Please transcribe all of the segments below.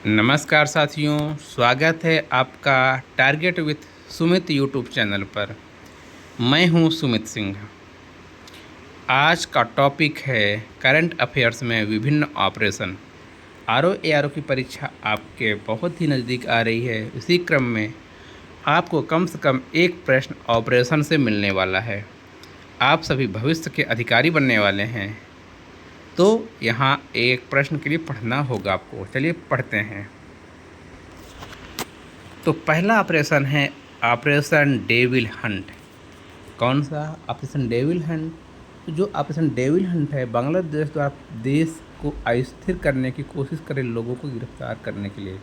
नमस्कार साथियों, स्वागत है आपका target with Sumit YouTube channel पर। मैं हूं सुमित सिंह। आज का टॉपिक है करंट अफेयर्स में विभिन्न ऑपरेशन। आरओ की परीक्षा आपके बहुत ही नज़दीक आ रही है। इसी क्रम में आपको कम से कम एक प्रश्न ऑपरेशन से मिलने वाला है। आप सभी भविष्य के अधिकारी बनने वाले हैं, तो यहाँ एक प्रश्न के लिए पढ़ना होगा आपको। चलिए पढ़ते हैं। तो पहला ऑपरेशन है ऑपरेशन डेविल हंट। कौन सा ऑपरेशन डेविल हंट? तो जो ऑपरेशन डेविल हंट है, बांग्लादेश द्वारा देश को अस्थिर करने की कोशिश कर रहे लोगों को गिरफ्तार करने के लिए,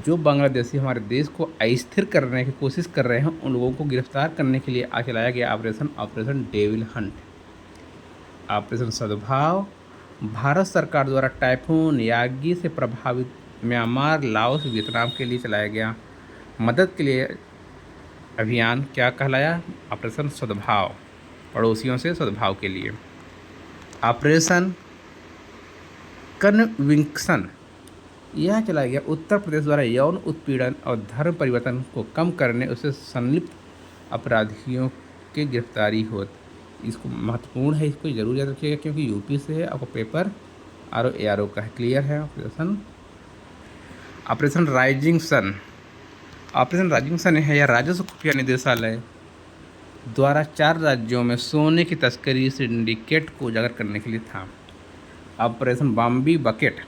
जो बांग्लादेशी हमारे देश को अस्थिर करने की कोशिश कर रहे हैं, उन लोगों को गिरफ्तार करने के लिए आज चलाया गया ऑपरेशन डेविल हंट। ऑपरेशन सद्भाव भारत सरकार द्वारा टाइफून यागी से प्रभावित म्यांमार, लाओस, वियतनाम के लिए चलाया गया मदद के लिए अभियान क्या कहलाया? ऑपरेशन सद्भाव, पड़ोसियों से सद्भाव के लिए। ऑपरेशन कन्विक्शन यह चलाया गया उत्तर प्रदेश द्वारा यौन उत्पीड़न और धर्म परिवर्तन को कम करने, उससे संलिप्त अपराधियों की गिरफ्तारी हो। इसको महत्वपूर्ण है, इसको जरूर याद रखिएगा क्योंकि यूपी से है। आपको पेपर आरओ का है। क्लियर है? Operation rising sun. Operation rising sun है या राजस्व खुफिया निदेशालय द्वारा 4 राज्यों में सोने की तस्करी सिंडिकेट को उजागर करने के लिए था। ऑपरेशन बॉम्बी बकेट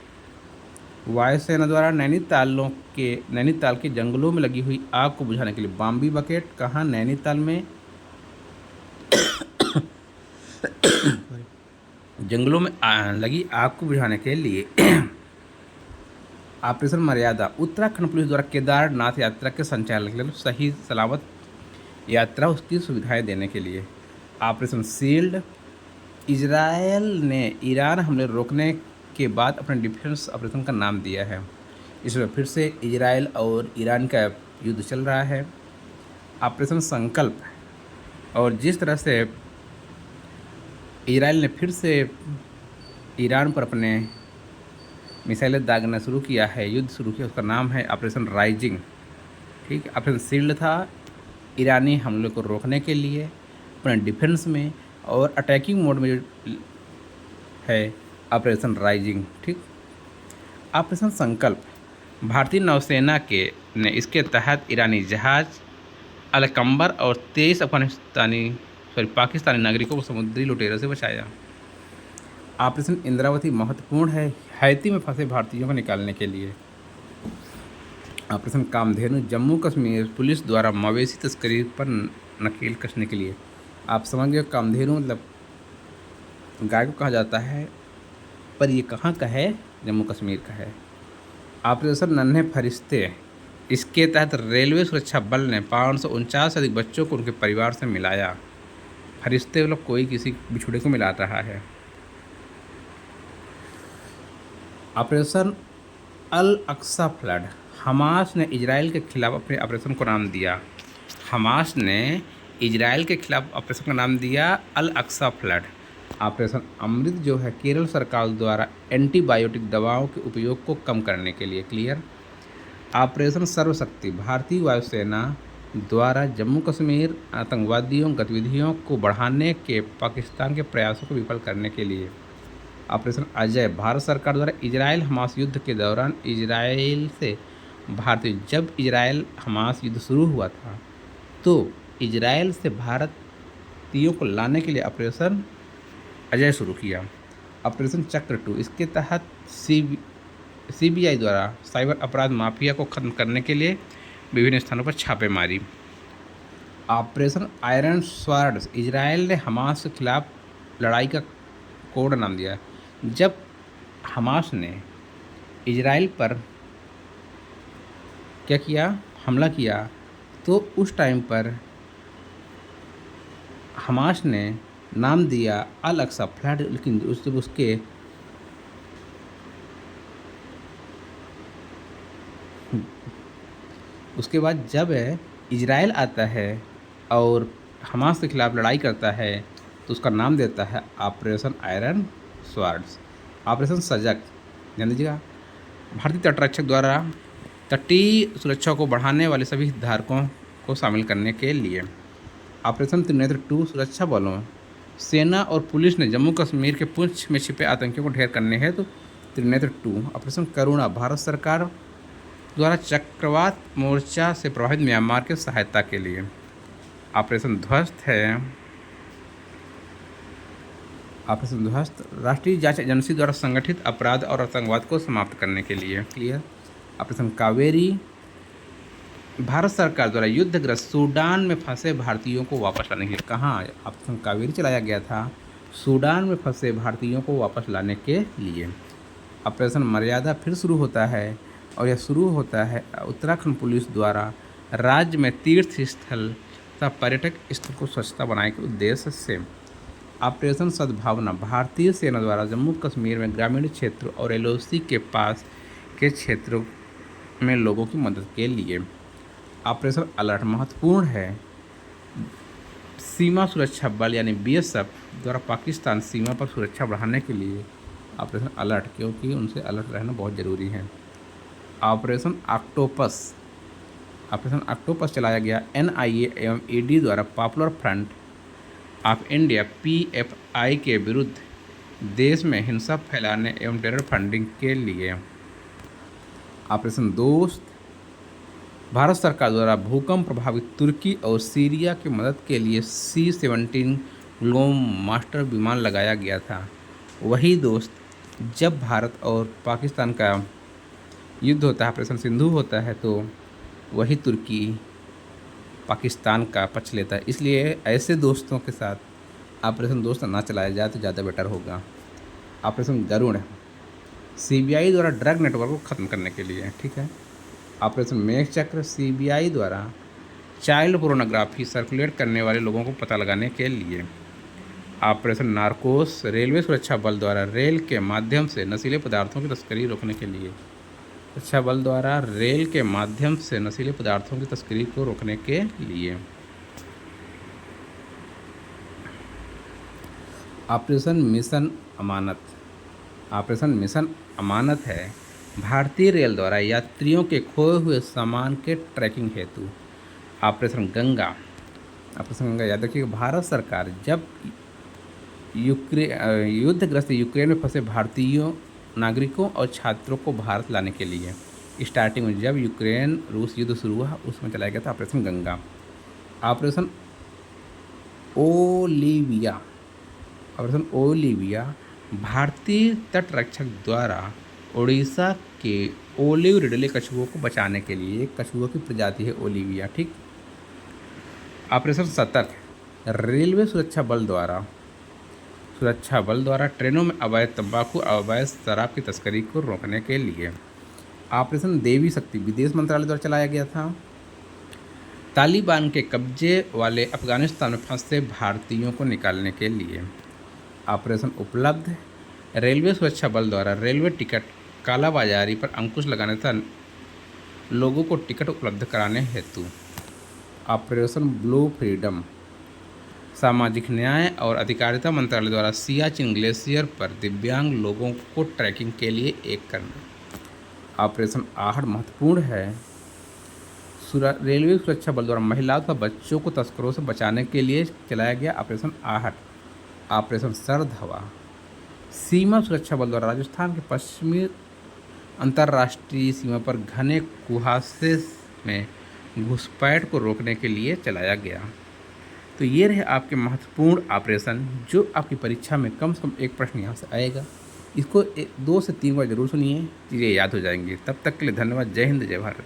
वायुसेना द्वारा नैनीताल के जंगलों में लगी हुई आग को बुझाने के लिए। बॉम्बी बकेट कहाँ? नैनीताल में जंगलों में लगी आग को बुझाने के लिए। ऑपरेशन मर्यादा उत्तराखंड पुलिस द्वारा केदारनाथ यात्रा के संचालन के लिए, सही सलामत यात्रा उसकी सुविधाएं देने के लिए। ऑपरेशन शील्ड इजरायल ने ईरान हमले रोकने के बाद अपने डिफेंस ऑपरेशन का नाम दिया है। इसमें फिर से इजरायल और ईरान का युद्ध चल रहा है। ऑपरेशन संकल्प, और जिस तरह से इजरायल ने फिर से ईरान पर अपने मिसाइलें दागना शुरू किया है, युद्ध शुरू किया, उसका नाम है ऑपरेशन राइजिंग। ठीक है। ऑपरेशन शील्ड था ईरानी हमले को रोकने के लिए अपने डिफेंस में, और अटैकिंग मोड में जो है ऑपरेशन राइजिंग। ठीक। ऑपरेशन संकल्प भारतीय नौसेना के ने इसके तहत ईरानी जहाज अलकंबर और 23 पाकिस्तानी नागरिकों को समुद्री लुटेरों से बचाया। ऑपरेशन इंद्रावती महत्वपूर्ण है हैती में फंसे भारतीयों को निकालने के लिए। ऑपरेशन कामधेनु जम्मू कश्मीर पुलिस द्वारा मवेशी तस्करी पर नकेल कसने के लिए। आप समझ गए, कामधेनु मतलब गाय को कहा जाता है, पर ये कहाँ का है? जम्मू कश्मीर का है। ऑपरेशन नन्हे फरिश्ते, इसके तहत रेलवे सुरक्षा बल ने 549 से अधिक बच्चों को उनके परिवार से मिलाया। फरिश्ते मतलब कोई किसी बिछुड़े को मिला रहा है। ऑपरेशन अल अक्सा फ्लड हमास ने इजराइल के खिलाफ अपने ऑपरेशन को नाम दिया। हमास ने इजराइल के खिलाफ ऑपरेशन का नाम दिया अल अक्सा फ्लड। ऑपरेशन अमृत जो है केरल सरकार द्वारा एंटीबायोटिक दवाओं के उपयोग को कम करने के लिए। क्लियर। ऑपरेशन सर्वशक्ति भारतीय वायुसेना द्वारा जम्मू कश्मीर आतंकवादियों गतिविधियों को बढ़ाने के पाकिस्तान के प्रयासों को विफल करने के लिए। ऑपरेशन अजय भारत सरकार द्वारा इजराइल हमास युद्ध के दौरान जब इजराइल हमास युद्ध शुरू हुआ था, तो इजराइल से भारतीयों को लाने के लिए ऑपरेशन अजय शुरू किया। ऑपरेशन चक्र 2, इसके तहत सीबीआई द्वारा साइबर अपराध माफिया को खत्म करने के लिए विभिन्न स्थानों पर छापेमारी। ऑपरेशन आयरन स्वॉर्ड इजराइल ने हमास के खिलाफ लड़ाई का कोड नाम दिया। जब हमास ने इजराइल पर क्या किया? हमला किया, तो उस टाइम पर हमास ने नाम दिया अल अक्सा फ्लड, लेकिन उसके बाद जब इजराइल आता है और हमास के खिलाफ लड़ाई करता है, तो उसका नाम देता है ऑपरेशन आयरन स्वॉर्ड्स। ऑपरेशन सजग, ध्यान दीजिएगा, भारतीय तटरक्षक द्वारा तटीय सुरक्षा को बढ़ाने वाले सभी हितधारकों को शामिल करने के लिए ऑपरेशन त्रिनेत्र 2 सुरक्षा बलों, सेना और पुलिस ने जम्मू कश्मीर के पुंछ में छिपे आतंकियों को ढेर करने हेतु त्रिनेत्र 2, ऑपरेशन करुणा भारत सरकार द्वारा चक्रवात मोर्चा से प्रभावित म्यांमार की सहायता के लिए, ऑपरेशन ध्वस्त है। ऑपरेशन ध्वस्त राष्ट्रीय जांच एजेंसी द्वारा संगठित अपराध और आतंकवाद को समाप्त करने के लिए, क्लियर। ऑपरेशन कावेरी भारत सरकार द्वारा युद्धग्रस्त सूडान में फंसे भारतीयों को वापस लाने के लिए, कहाँ ऑपरेशन कावेरी चलाया गया था? सूडान में फंसे भारतीयों को वापस लाने के लिए। ऑपरेशन मर्यादा फिर शुरू होता है और यह शुरू होता है उत्तराखंड पुलिस द्वारा राज्य में तीर्थ स्थल तथा पर्यटक स्थल को स्वच्छता बनाने के उद्देश्य से। ऑपरेशन सद्भावना भारतीय सेना द्वारा जम्मू कश्मीर में ग्रामीण क्षेत्रों और एलओसी के पास के क्षेत्रों में लोगों की मदद के लिए। ऑपरेशन अलर्ट महत्वपूर्ण है, सीमा सुरक्षा बल यानी बीएसएफ द्वारा पाकिस्तान सीमा पर सुरक्षा बढ़ाने के लिए ऑपरेशन अलर्ट, क्योंकि उनसे अलर्ट रहना बहुत ज़रूरी है। ऑपरेशन ऑक्टोपस, ऑपरेशन ऑक्टोपस चलाया गया एनआईए एवं ईडी द्वारा popular front of India PFI के विरुद्ध देश में हिंसा फैलाने एवं टेरर फंडिंग के लिए। ऑपरेशन दोस्त भारत सरकार द्वारा भूकंप प्रभावित तुर्की और सीरिया की मदद के लिए C-17 ग्लोबमास्टर विमान लगाया गया था। वही दोस्त जब भारत और पाकिस्तान का युद्ध होता है, ऑपरेशन सिंधु होता है, तो वही तुर्की पाकिस्तान का पक्ष लेता है। इसलिए ऐसे दोस्तों के साथ ऑपरेशन दोस्त ना चलाया जाए तो ज़्यादा बेटर होगा। ऑपरेशन गरुड़ सीबीआई द्वारा ड्रग नेटवर्क को ख़त्म करने के लिए, ठीक है। ऑपरेशन मेघ चक्र सीबीआई द्वारा चाइल्ड पोर्नोग्राफी सर्कुलेट करने वाले लोगों को पता लगाने के लिए। ऑपरेशन नार्कोस रेलवे सुरक्षा बल द्वारा रेल के माध्यम से नशीले पदार्थों की तस्करी रोकने के लिए, सुरक्षा बल द्वारा रेल के माध्यम से नशीले पदार्थों की तस्करी को रोकने के लिए। ऑपरेशन मिशन अमानत, ऑपरेशन मिशन अमानत है भारतीय रेल द्वारा यात्रियों के खोए हुए सामान के ट्रैकिंग हेतु। ऑपरेशन गंगा, ऑपरेशन गंगा याद रखिए भारत सरकार जब युद्धग्रस्त यूक्रेन में फंसे भारतीयों नागरिकों और छात्रों को भारत लाने के लिए स्टार्टिंग में जब यूक्रेन रूस युद्ध शुरू हुआ उसमें चलाया गया था operation Ganga. Operation Olivia, operation Olivia भारतीय तटरक्षक द्वारा उड़ीसा के ओलिव रिडले कछुओं को बचाने के लिए, एक कछुओं की प्रजाति है ओलिविया, ठीक। ऑपरेशन सतर्क रेलवे सुरक्षा बल द्वारा ट्रेनों में अवैध तंबाकू और अवैध शराब की तस्करी को रोकने के लिए। ऑपरेशन देवी शक्ति विदेश मंत्रालय द्वारा चलाया गया था तालिबान के कब्जे वाले अफगानिस्तान में फंसे भारतीयों को निकालने के लिए। ऑपरेशन उपलब्ध रेलवे सुरक्षा बल द्वारा रेलवे टिकट कालाबाजारी पर अंकुश लगाने तथा लोगों को टिकट उपलब्ध कराने हेतु। ऑपरेशन ब्लू फ्रीडम सामाजिक न्याय और अधिकारिता मंत्रालय द्वारा सियाचिन ग्लेशियर पर दिव्यांग लोगों को ट्रैकिंग के लिए एक करना। ऑपरेशन आहट महत्वपूर्ण है रेलवे सुरक्षा बल द्वारा महिलाओं तथा बच्चों को तस्करों से बचाने के लिए चलाया गया ऑपरेशन आहट। ऑपरेशन सर्द हवा सीमा सुरक्षा बल द्वारा राजस्थान के पश्चिमी अंतर्राष्ट्रीय सीमा पर घने कुहासे में घुसपैठ को रोकने के लिए चलाया गया। तो ये रहे आपके महत्वपूर्ण ऑपरेशन जो आपकी परीक्षा में कम से कम एक प्रश्न यहाँ से आएगा। इसको 2 से 3 बार जरूर सुनिए, चीज़ें याद हो जाएंगी। तब तक के लिए धन्यवाद। जय हिंद, जय भारत।